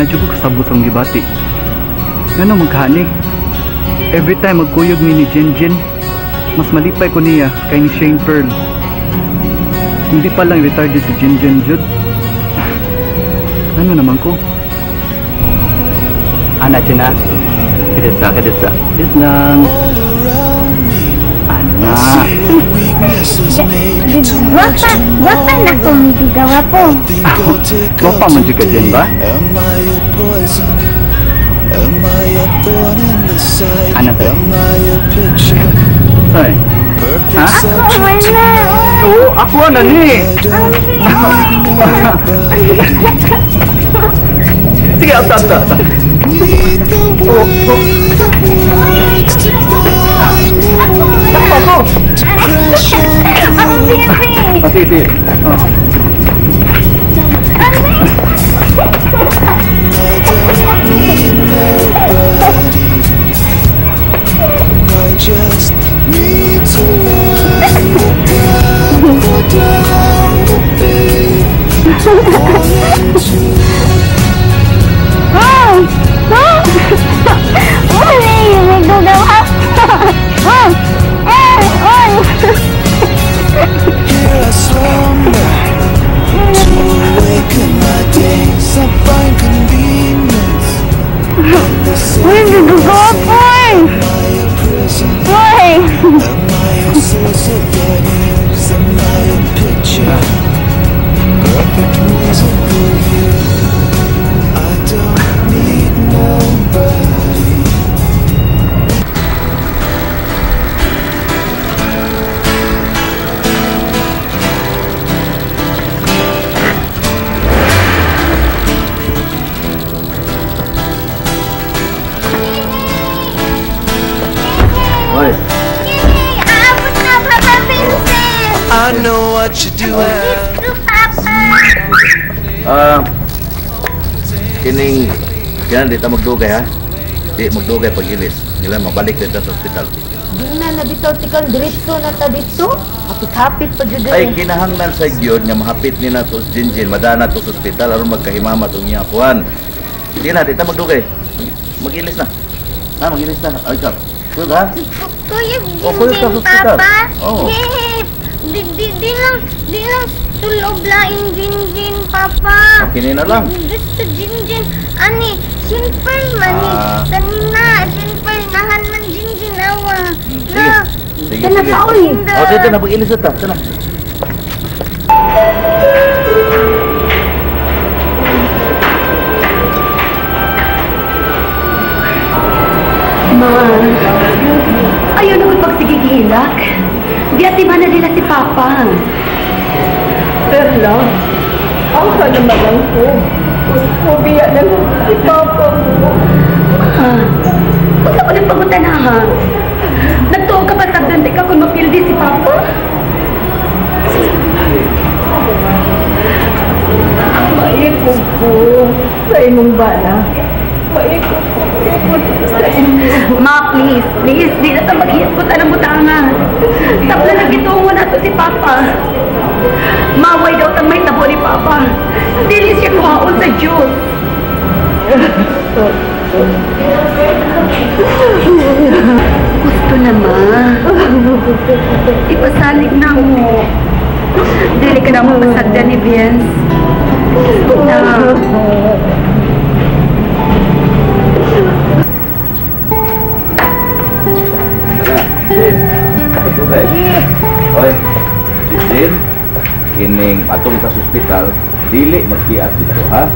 na dyan ko kasabot ang gibati. Ngano magkani? Every time magkuyog ni Jinjin, mas malipay ko niya kay ni Shane Pearl. Hindi pa lang retarded si Jinjin Jud. Ano naman ko? Ana dyan na. Kedesa. Dis lang. Ana. Wapa na kong gawa po. Wapa man dyan ka dyan ba? Ana tayo? Sorry. Ha? Ako wala. Oo, ako na ni. Sige, ata. Sige. Just need to learn go down to be all into May gagawa. here I slumber to awaken my days. I find convenience in the city of my prison. Am I a source of bad news? Am I a picture? Perfect reason for you. I don't need nobody. Oy. Aabot na, Papa Vincent. I know what you're doing. Ito, Papa. Kining di ta magdugay ha. Di magdugay pag ilis. Nila mabalik dito sa ospital. Di na nabitaw tikang diretso na ta dito. Hapit-hapit pa jud Ay kinahanglan sa gyud nga mahapit ni nato sa Jinjin, madana to sa ospital aron magkahimama tong iya kuan. Di ta magdugay. Magilis na. Ha, magilis na. Ay ka. Good ha? Kuya kuya ka sa Jinjin, ospital. Papa. Oo. Di lang tulog laing Jinjin, Papa. Kini na lang. Gusto Jinjin. Ani, simple man ni. Kanina, simple. Nahan man Jinjin, awa. Na. Sige. Kana pa, oy. Oh, dito na mag-ilis ta. Sana. Ayaw na ko pagsigigilak. Di atiman na nila si Papa. Perla, ang ka naman lang po. Kubiya na lang si Papa mo. Kung sa ko nang pagutan na ha? Nagtuog ka ba sa dante ka kung mapildi si Papa? Maipog po sa inyong bana. Maipog sa inyo. Ma, please. Di na ito maghihimputan ang butanga. Tapos na nagitungo na to si Papa. Maway daw tang may tabo ni Papa. Dili siya kuhaon sa Diyos. Gusto na, Ma. Ipasalig na mo. Dili ka na mapasadya ni Vince. Gusto na. Magdugay. Oy. Jinjin. Kining atong sa ospital, dili magkiat dito ha.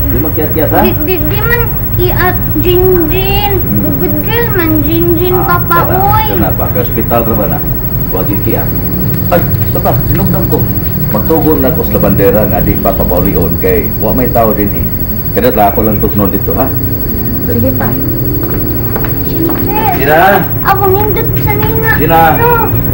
Di magkiat-kiat ha. Di man kiat Jinjin. Good girl man Jinjin, Papa, oy. Kenapa? Ke hospital ra ba na? Huwag yung kiat. Ay, bata, sinugdam ko. Magtugon na ko sa bandera nga di pa papaulion kay wa may tao din eh. Kaya lang ako lang tuknon dito ha. Sige pa. Sina? Ako nindot sa nina. Sina?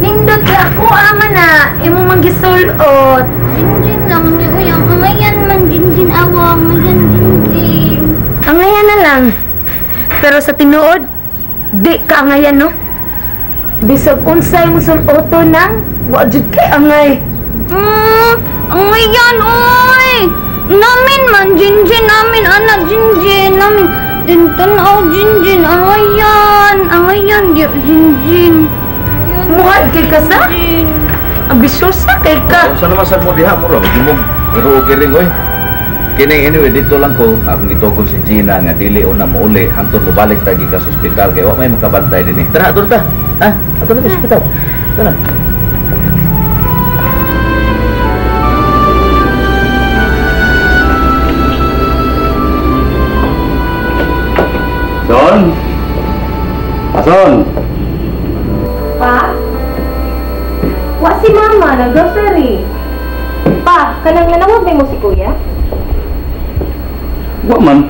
Nindot ako ama na. Imo magisulot. Jinjin lang ni uyang. Angayan man Jinjin awang. Angayan Jinjin. Angayan na lang. Pero sa tinuod, di ka angayan, no? Bisag unsay mo suloto nang, wa jud kay angay. Angayan, oy! Namin man, Jinjin, namin, anak, Jinjin, namin. Tintanaw, Jinjin, angayan, Jinjin. Muhad kay ka sa? Jinjin. Ambisyosa kay ka. Kung saan naman sa mo diha mo ra, magimog. Pero okay rin, oy. Kini anyway, dito lang ko, akong gitugol si Gina nga dili una mo uli, hantod mo balik tagi ka sa ospital, kaya wa may makabantay din eh. Tara, ato ta. Ha? Ato na sa ospital. Tara. Son! Ason! Pa? Wa si mama, nag-grocery. Pa, kanang nanawag mo si kuya? Wa man.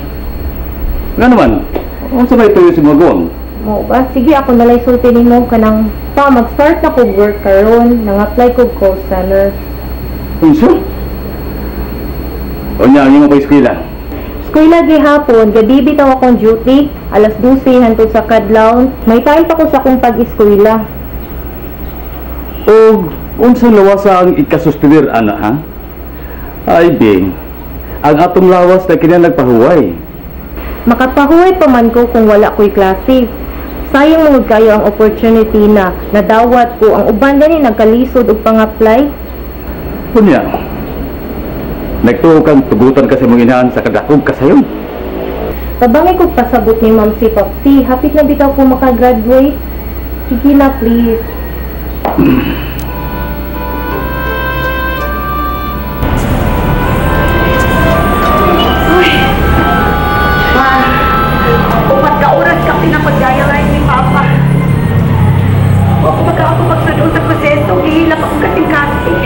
Nga naman. Ano sa may tuyo si Magawang? Mo ba? Sige, ako nalay sulti ni mo kanang pa, mag-start na ko work karon, nang-apply ko call center. Unso? O niya, ang mo pa eskwela. Eskwela gihapon, gadi bitaw akong duty, alas 12 hantod sa kadlaw. May time pa ko sa akong pag-eskwela. O, unsa lawas ang ikasuspirir, ana, ha? Ay, Bing. Ang atong lawas na kanya nagpahuway. Makapahuway pa man ko kung wala ko'y klase. Sayang mo kayo ang opportunity na nadawat ko ang uban gani nagkalisod og pang-apply. Kunya, nagtuo kang tugutan ka sa mong inahan sa kadakog ka sayon. Tabangi ko pasabot ni Ma'am si Popsi, hapit na bitaw ko makagraduate. Sige na please. Upat ka oras ka pinapagdayalay ni Papa. Ako ako magsunod sa proseso, hihilap ako kasing-kasing.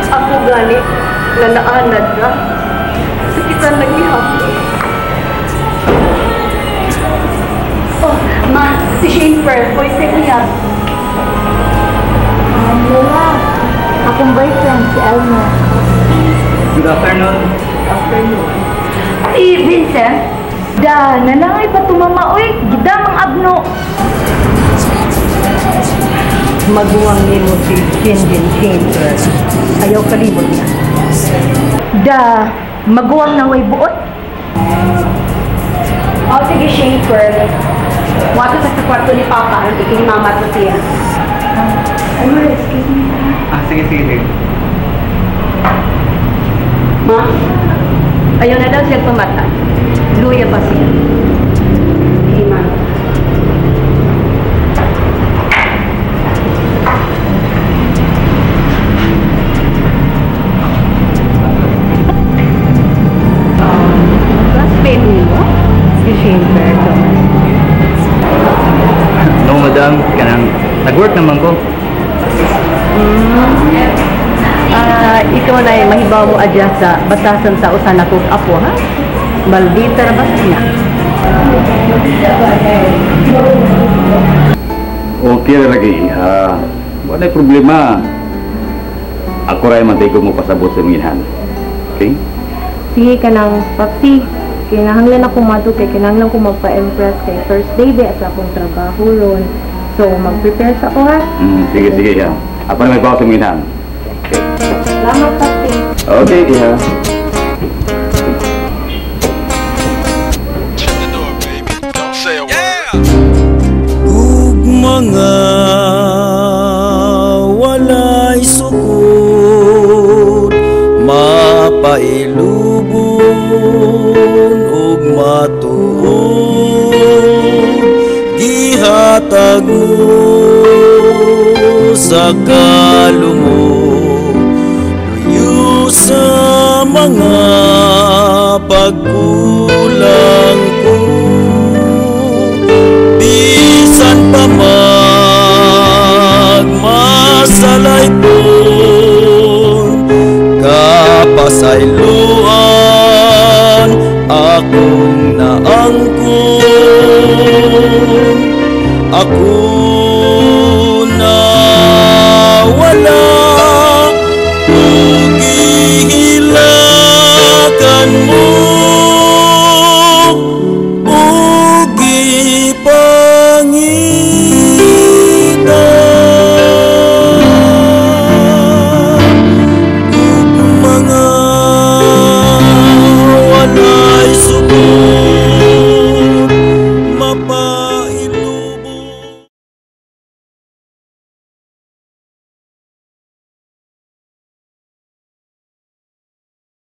Ako gani, nanaanad na. Sakitan lagi hapon. Oh, ma, si Shane Per, voice niya. Lola, akong boyfriend si Elmo. Good afternoon. Si Vincent, da, nanangay pa tumama, oy, gidamang abno. Maguwang ni mo si Jinjin Chamber. Ayaw kalimot niya. Da, maguwang na way buot. O, sige, Shaper. Wato sa kwarto ni Papa, ang ikinimama to siya. Ano, excuse me. Sige. Ma, ayaw na daw siya pumatay. Luya pa siya. Sige, ma. Classmate mo? Si Shane Berto. No, madam. Kanang nag-work naman ko. Ikaw na mahibaw mo adya sa batasan sa usan akong apo, ha? Maldita na ba siya? Okay lagi. Wala problema. Ako rin mantay ko mo pasabot sa mga inahan. Okay? Sige ka ng Popsi. Kinahanglan ako madu kay kinahanglan ko magpa-impress kay first day di sa akong trabaho ron. So, mag-prepare sa ako ha. Sige. Ha. Apa na may bawas sa mga inahan? Salamat Popsi. Okay, ha. Shut the door, baby. Don't say a word. Ug mga walay sukod, mapailubon ug matuod, gihatag mo sa kalumog, luyo sa mga pagkulang